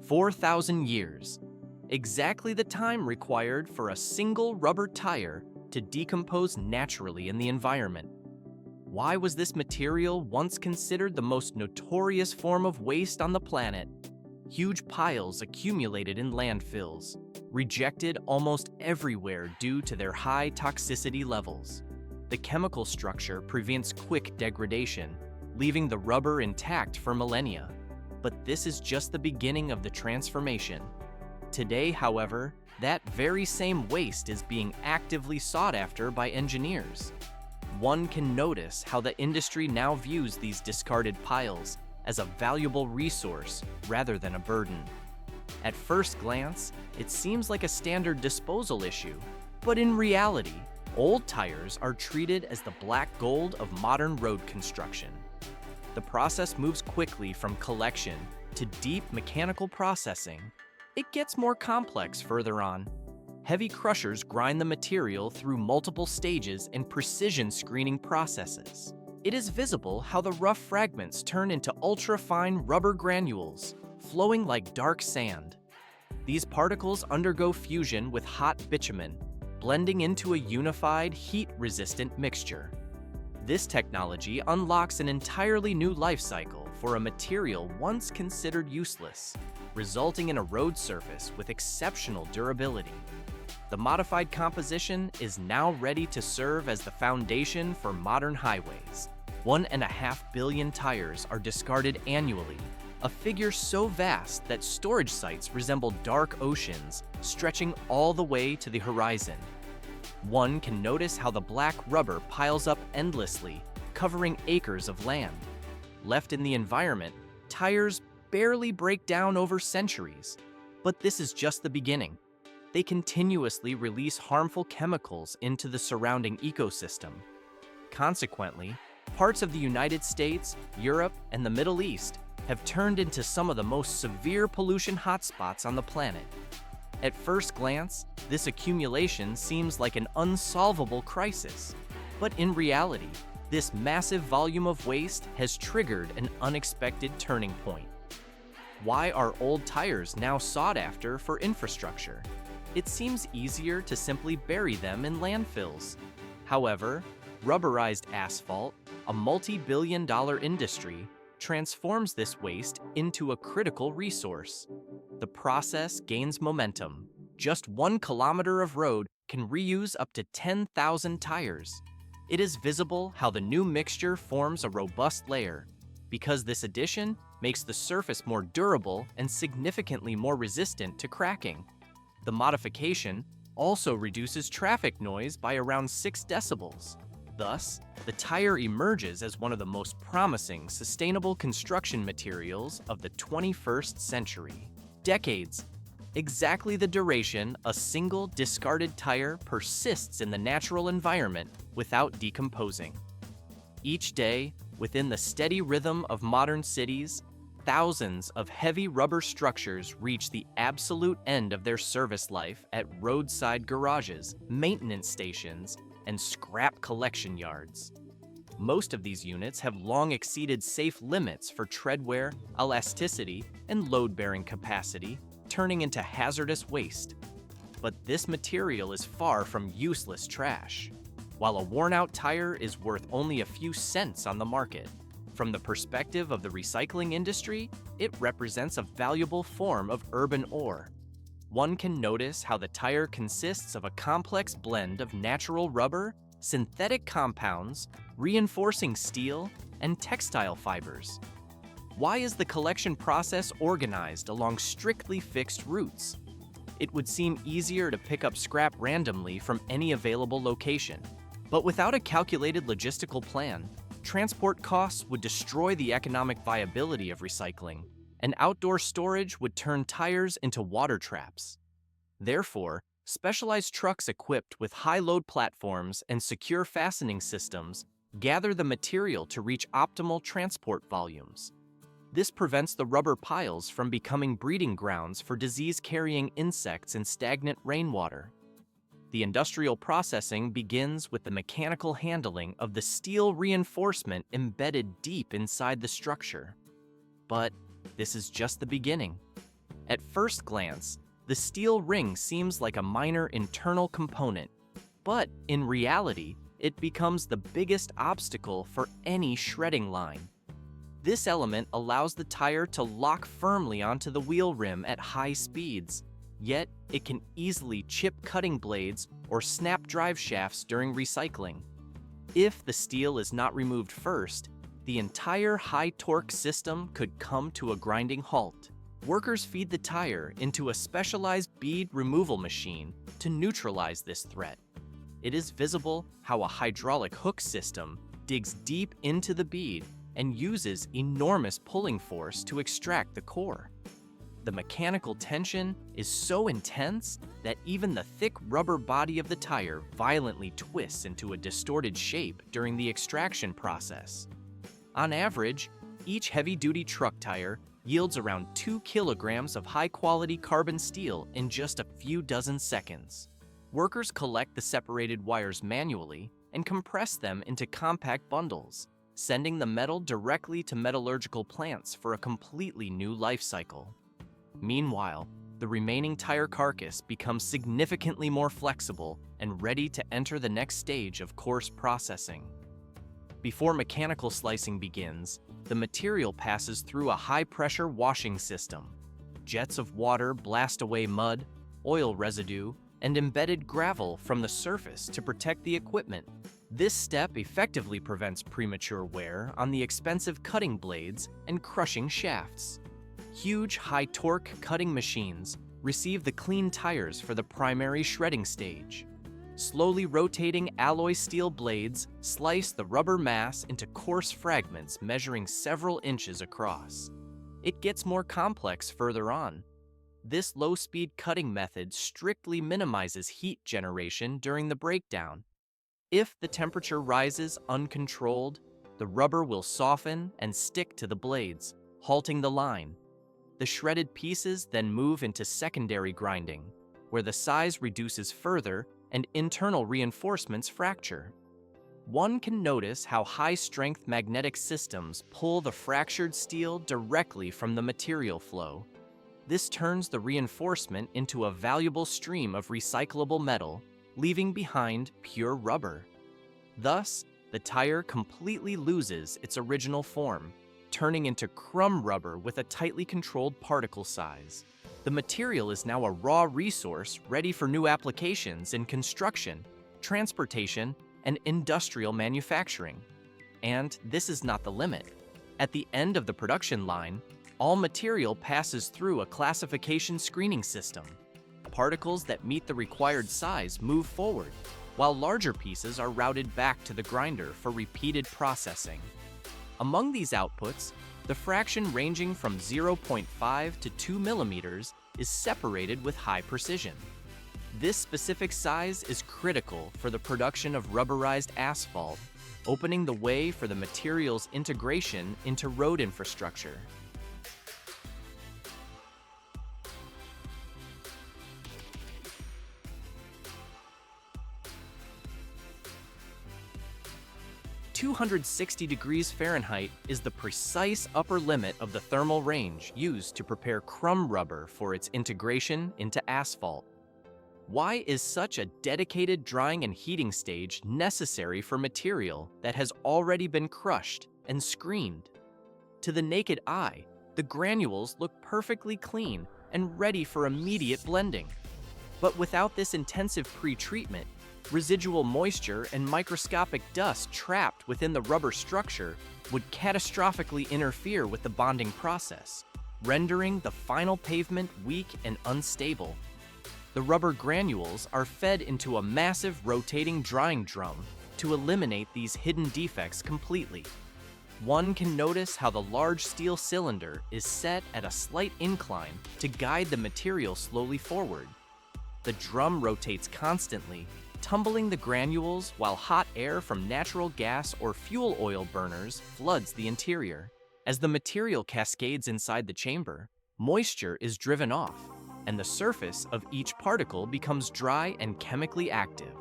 4,000 years, exactly the time required for a single rubber tire to decompose naturally in the environment. Why was this material once considered the most notorious form of waste on the planet? Huge piles accumulated in landfills, rejected almost everywhere due to their high toxicity levels. The chemical structure prevents quick degradation, leaving the rubber intact for millennia. But this is just the beginning of the transformation. Today, however, that very same waste is being actively sought after by engineers. One can notice how the industry now views these discarded piles as a valuable resource rather than a burden. At first glance, it seems like a standard disposal issue, but in reality, old tires are treated as the black gold of modern road construction. The process moves quickly from collection to deep mechanical processing. It gets more complex further on. Heavy crushers grind the material through multiple stages and precision screening processes. It is visible how the rough fragments turn into ultra-fine rubber granules, flowing like dark sand. These particles undergo fusion with hot bitumen, blending into a unified, heat-resistant mixture. This technology unlocks an entirely new life cycle for a material once considered useless, resulting in a road surface with exceptional durability. The modified composition is now ready to serve as the foundation for modern highways. 1.5 billion tires are discarded annually, a figure so vast that storage sites resemble dark oceans stretching all the way to the horizon. One can notice how the black rubber piles up endlessly, covering acres of land. Left in the environment, tires barely break down over centuries. But this is just the beginning. They continuously release harmful chemicals into the surrounding ecosystem. Consequently, parts of the United States, Europe, and the Middle East have turned into some of the most severe pollution hotspots on the planet. At first glance, this accumulation seems like an unsolvable crisis. But in reality, this massive volume of waste has triggered an unexpected turning point. Why are old tires now sought after for infrastructure? It seems easier to simply bury them in landfills. However, rubberized asphalt, a multi-billion-dollar industry, transforms this waste into a critical resource. The process gains momentum. Just 1 kilometer of road can reuse up to 10,000 tires. It is visible how the new mixture forms a robust layer, because this addition makes the surface more durable and significantly more resistant to cracking. The modification also reduces traffic noise by around 6 decibels. Thus, the tire emerges as one of the most promising sustainable construction materials of the 21st century. Decades, exactly the duration a single discarded tire persists in the natural environment without decomposing. Each day, within the steady rhythm of modern cities, thousands of heavy rubber structures reach the absolute end of their service life at roadside garages, maintenance stations, and scrap collection yards. Most of these units have long exceeded safe limits for tread wear, elasticity, and load-bearing capacity, turning into hazardous waste. But this material is far from useless trash. While a worn-out tire is worth only a few cents on the market, from the perspective of the recycling industry, it represents a valuable form of urban ore. One can notice how the tire consists of a complex blend of natural rubber, synthetic compounds, reinforcing steel, and textile fibers. Why is the collection process organized along strictly fixed routes? It would seem easier to pick up scrap randomly from any available location. But without a calculated logistical plan, transport costs would destroy the economic viability of recycling, and outdoor storage would turn tires into water traps. Therefore, specialized trucks equipped with high-load platforms and secure fastening systems gather the material to reach optimal transport volumes. This prevents the rubber piles from becoming breeding grounds for disease-carrying insects in stagnant rainwater. The industrial processing begins with the mechanical handling of the steel reinforcement embedded deep inside the structure. But this is just the beginning. At first glance, the steel ring seems like a minor internal component, but in reality, it becomes the biggest obstacle for any shredding line. This element allows the tire to lock firmly onto the wheel rim at high speeds, yet it can easily chip cutting blades or snap drive shafts during recycling. If the steel is not removed first, the entire high-torque system could come to a grinding halt. Workers feed the tire into a specialized bead removal machine to neutralize this threat. It is visible how a hydraulic hook system digs deep into the bead and uses enormous pulling force to extract the core. The mechanical tension is so intense that even the thick rubber body of the tire violently twists into a distorted shape during the extraction process. On average, each heavy-duty truck tire yields around 2 kilograms of high-quality carbon steel in just a few dozen seconds. Workers collect the separated wires manually and compress them into compact bundles, sending the metal directly to metallurgical plants for a completely new life cycle. Meanwhile, the remaining tire carcass becomes significantly more flexible and ready to enter the next stage of coarse processing. Before mechanical slicing begins, the material passes through a high-pressure washing system. Jets of water blast away mud, oil residue, and embedded gravel from the surface to protect the equipment. This step effectively prevents premature wear on the expensive cutting blades and crushing shafts. Huge high-torque cutting machines receive the clean tires for the primary shredding stage. Slowly rotating alloy steel blades slice the rubber mass into coarse fragments measuring several inches across. It gets more complex further on. This low-speed cutting method strictly minimizes heat generation during the breakdown. If the temperature rises uncontrolled, the rubber will soften and stick to the blades, halting the line. The shredded pieces then move into secondary grinding, where the size reduces further and internal reinforcements fracture. One can notice how high-strength magnetic systems pull the fractured steel directly from the material flow. This turns the reinforcement into a valuable stream of recyclable metal, leaving behind pure rubber. Thus, the tire completely loses its original form, turning into crumb rubber with a tightly controlled particle size. The material is now a raw resource ready for new applications in construction, transportation, and industrial manufacturing. And this is not the limit. At the end of the production line, all material passes through a classification screening system. Particles that meet the required size move forward, while larger pieces are routed back to the grinder for repeated processing. Among these outputs, the fraction ranging from 0.5 to 2 millimeters is separated with high precision. This specific size is critical for the production of rubberized asphalt, opening the way for the material's integration into road infrastructure. (260°F) is the precise upper limit of the thermal range used to prepare crumb rubber for its integration into asphalt. Why is such a dedicated drying and heating stage necessary for material that has already been crushed and screened? To the naked eye, the granules look perfectly clean and ready for immediate blending. But without this intensive pre-treatment, residual moisture and microscopic dust trapped within the rubber structure would catastrophically interfere with the bonding process, rendering the final pavement weak and unstable. The rubber granules are fed into a massive rotating drying drum to eliminate these hidden defects completely. One can notice how the large steel cylinder is set at a slight incline to guide the material slowly forward. The drum rotates constantly, tumbling the granules while hot air from natural gas or fuel oil burners floods the interior. As the material cascades inside the chamber, moisture is driven off, and the surface of each particle becomes dry and chemically active.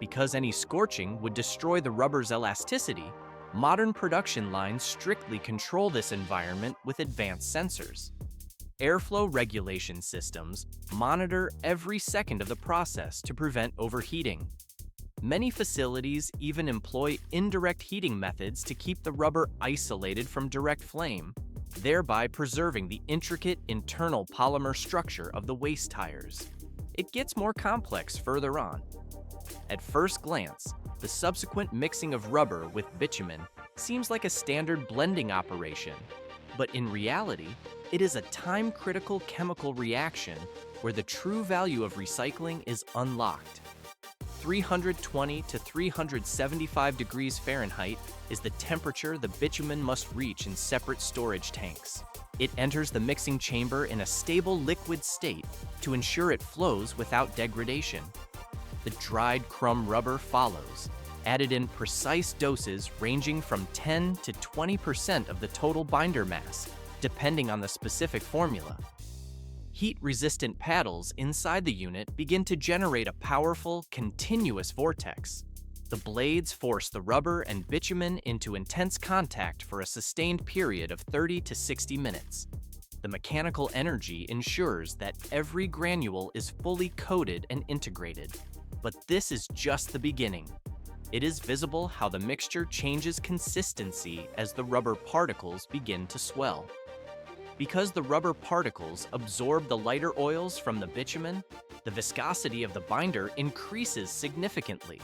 Because any scorching would destroy the rubber's elasticity, modern production lines strictly control this environment with advanced sensors. Airflow regulation systems monitor every second of the process to prevent overheating. Many facilities even employ indirect heating methods to keep the rubber isolated from direct flame, thereby preserving the intricate internal polymer structure of the waste tires. It gets more complex further on. At first glance, the subsequent mixing of rubber with bitumen seems like a standard blending operation, but in reality, it is a time-critical chemical reaction where the true value of recycling is unlocked. 320 to 375 degrees Fahrenheit is the temperature the bitumen must reach in separate storage tanks. It enters the mixing chamber in a stable liquid state to ensure it flows without degradation. The dried crumb rubber follows, added in precise doses ranging from 10 to 20% of the total binder mass, depending on the specific formula. Heat-resistant paddles inside the unit begin to generate a powerful, continuous vortex. The blades force the rubber and bitumen into intense contact for a sustained period of 30 to 60 minutes. The mechanical energy ensures that every granule is fully coated and integrated. But this is just the beginning. It is visible how the mixture changes consistency as the rubber particles begin to swell. Because the rubber particles absorb the lighter oils from the bitumen, the viscosity of the binder increases significantly.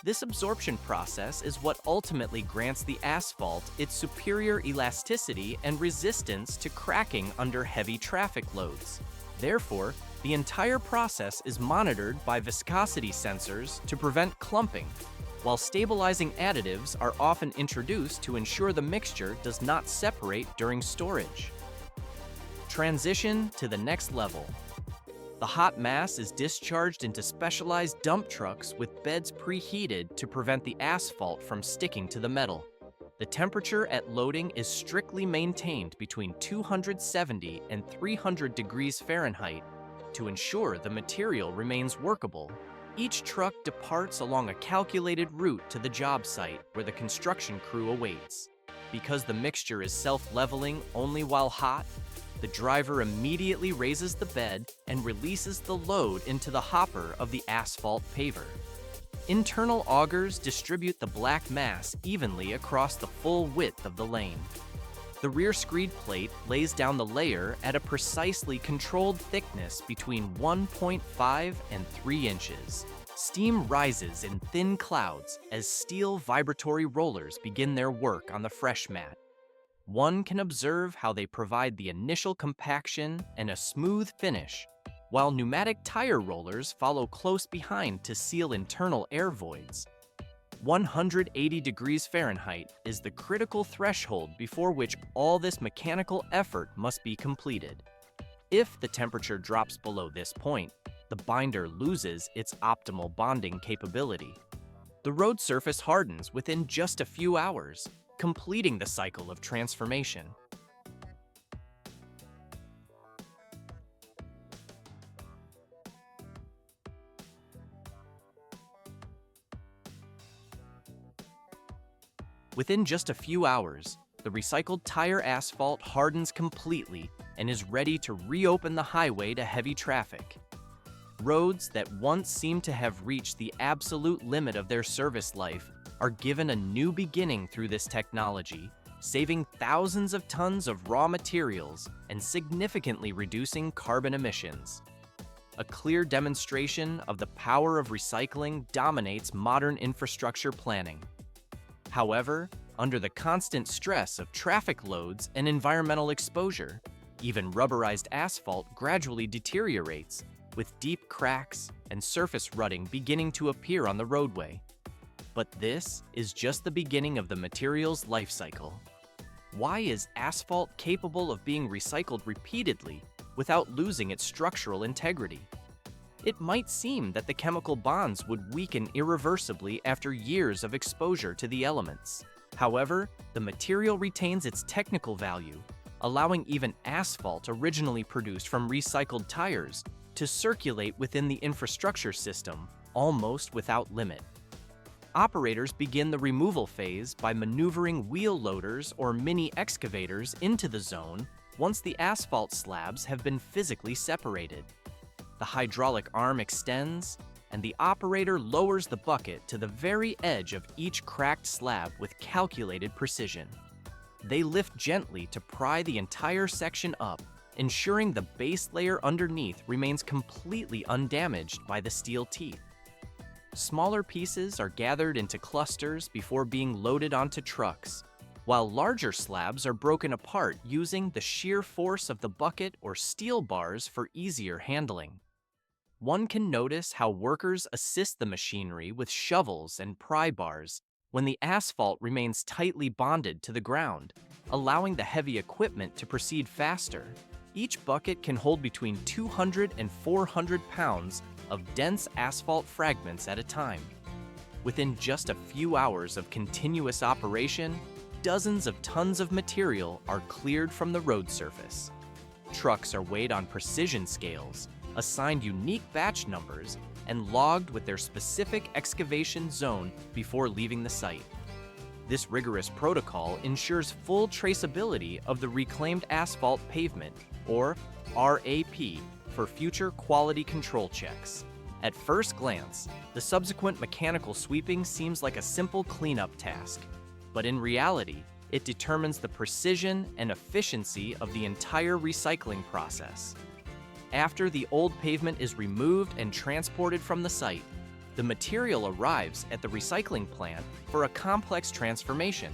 This absorption process is what ultimately grants the asphalt its superior elasticity and resistance to cracking under heavy traffic loads. Therefore, the entire process is monitored by viscosity sensors to prevent clumping, while stabilizing additives are often introduced to ensure the mixture does not separate during storage. Transition to the next level. The hot mass is discharged into specialized dump trucks with beds preheated to prevent the asphalt from sticking to the metal. The temperature at loading is strictly maintained between 270 and 300 degrees Fahrenheit to ensure the material remains workable. Each truck departs along a calculated route to the job site where the construction crew awaits. Because the mixture is self-leveling only while hot, the driver immediately raises the bed and releases the load into the hopper of the asphalt paver. Internal augers distribute the black mass evenly across the full width of the lane. The rear screed plate lays down the layer at a precisely controlled thickness between 1.5 and 3 inches. Steam rises in thin clouds as steel vibratory rollers begin their work on the fresh mat. One can observe how they provide the initial compaction and a smooth finish, while pneumatic tire rollers follow close behind to seal internal air voids. 180 degrees Fahrenheit is the critical threshold before which all this mechanical effort must be completed. If the temperature drops below this point, the binder loses its optimal bonding capability. The road surface hardens within just a few hours, completing the cycle of transformation. Within just a few hours, the recycled tire asphalt hardens completely and is ready to reopen the highway to heavy traffic. Roads that once seemed to have reached the absolute limit of their service life are given a new beginning through this technology, saving thousands of tons of raw materials and significantly reducing carbon emissions. A clear demonstration of the power of recycling dominates modern infrastructure planning. However, under the constant stress of traffic loads and environmental exposure, even rubberized asphalt gradually deteriorates, with deep cracks and surface rutting beginning to appear on the roadway. But this is just the beginning of the material's life cycle. Why is asphalt capable of being recycled repeatedly without losing its structural integrity? It might seem that the chemical bonds would weaken irreversibly after years of exposure to the elements. However, the material retains its technical value, allowing even asphalt originally produced from recycled tires to circulate within the infrastructure system almost without limit. Operators begin the removal phase by maneuvering wheel loaders or mini excavators into the zone once the asphalt slabs have been physically separated. The hydraulic arm extends, and the operator lowers the bucket to the very edge of each cracked slab with calculated precision. They lift gently to pry the entire section up, ensuring the base layer underneath remains completely undamaged by the steel teeth. Smaller pieces are gathered into clusters before being loaded onto trucks, while larger slabs are broken apart using the sheer force of the bucket or steel bars for easier handling. One can notice how workers assist the machinery with shovels and pry bars when the asphalt remains tightly bonded to the ground, allowing the heavy equipment to proceed faster. Each bucket can hold between 200 and 400 pounds of dense asphalt fragments at a time. Within just a few hours of continuous operation, dozens of tons of material are cleared from the road surface. Trucks are weighed on precision scales, assigned unique batch numbers, and logged with their specific excavation zone before leaving the site. This rigorous protocol ensures full traceability of the reclaimed asphalt pavement, or RAP, for future quality control checks. At first glance, the subsequent mechanical sweeping seems like a simple cleanup task, but in reality, it determines the precision and efficiency of the entire recycling process. After the old pavement is removed and transported from the site, the material arrives at the recycling plant for a complex transformation.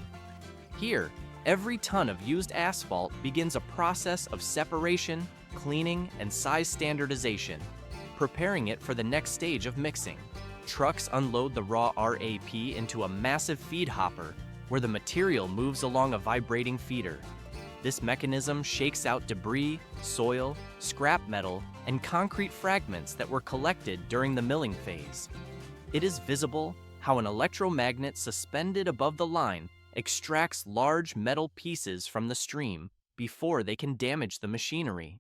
Here, every ton of used asphalt begins a process of separation, cleaning, and size standardization, preparing it for the next stage of mixing. Trucks unload the raw RAP into a massive feed hopper, where the material moves along a vibrating feeder. This mechanism shakes out debris, soil, scrap metal, and concrete fragments that were collected during the milling phase. It is visible how an electromagnet suspended above the line extracts large metal pieces from the stream before they can damage the machinery.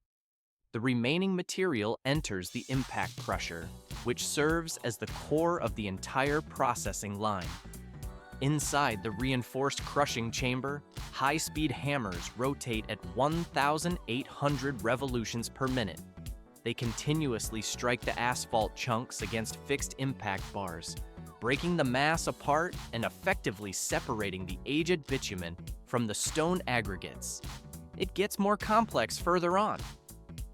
The remaining material enters the impact crusher, which serves as the core of the entire processing line. Inside the reinforced crushing chamber, high-speed hammers rotate at 1,800 revolutions per minute. They continuously strike the asphalt chunks against fixed impact bars, breaking the mass apart and effectively separating the aged bitumen from the stone aggregates. It gets more complex further on.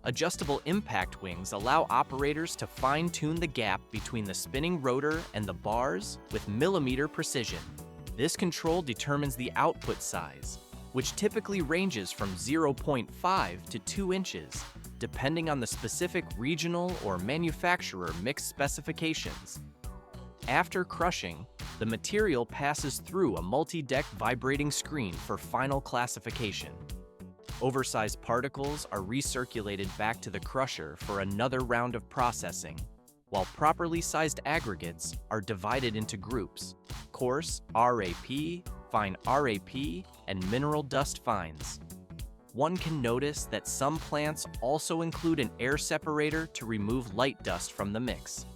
Adjustable impact wings allow operators to fine-tune the gap between the spinning rotor and the bars with millimeter precision. This control determines the output size, which typically ranges from 0.5 to 2 inches, depending on the specific regional or manufacturer mix specifications. After crushing, the material passes through a multi-deck vibrating screen for final classification. Oversized particles are recirculated back to the crusher for another round of processing, while properly sized aggregates are divided into groups: coarse RAP, fine RAP, and mineral dust fines. One can notice that some plants also include an air separator to remove light dust from the mix.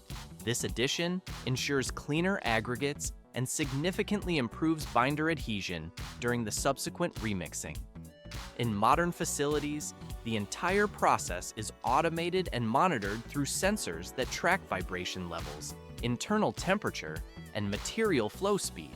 This addition ensures cleaner aggregates and significantly improves binder adhesion during the subsequent remixing. In modern facilities, the entire process is automated and monitored through sensors that track vibration levels, internal temperature, and material flow speed.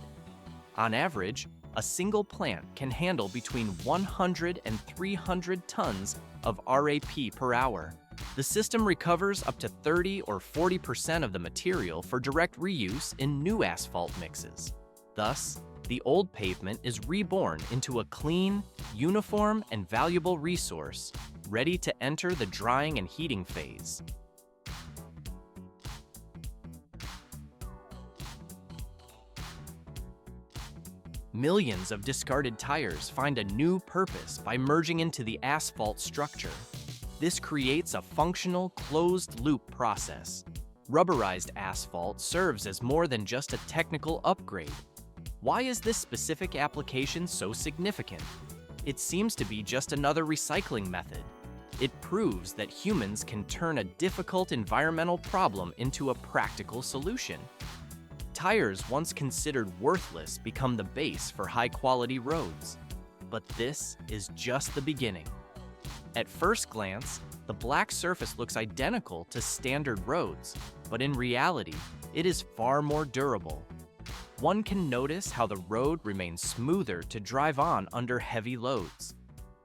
On average, a single plant can handle between 100 and 300 tons of RAP per hour. The system recovers up to 30 or 40% of the material for direct reuse in new asphalt mixes. Thus, the old pavement is reborn into a clean, uniform, and valuable resource, ready to enter the drying and heating phase. Millions of discarded tires find a new purpose by merging into the asphalt structure. This creates a functional, closed-loop process. Rubberized asphalt serves as more than just a technical upgrade. Why is this specific application so significant? It seems to be just another recycling method. It proves that humans can turn a difficult environmental problem into a practical solution. Tires once considered worthless become the base for high-quality roads. But this is just the beginning. At first glance, the black surface looks identical to standard roads, but in reality, it is far more durable. One can notice how the road remains smoother to drive on under heavy loads.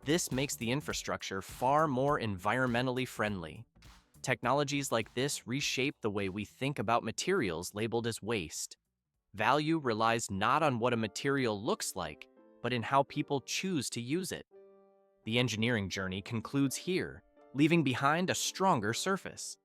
This makes the infrastructure far more environmentally friendly. Technologies like this reshape the way we think about materials labeled as waste. Value relies not on what a material looks like, but in how people choose to use it. The engineering journey concludes here, leaving behind a stronger surface.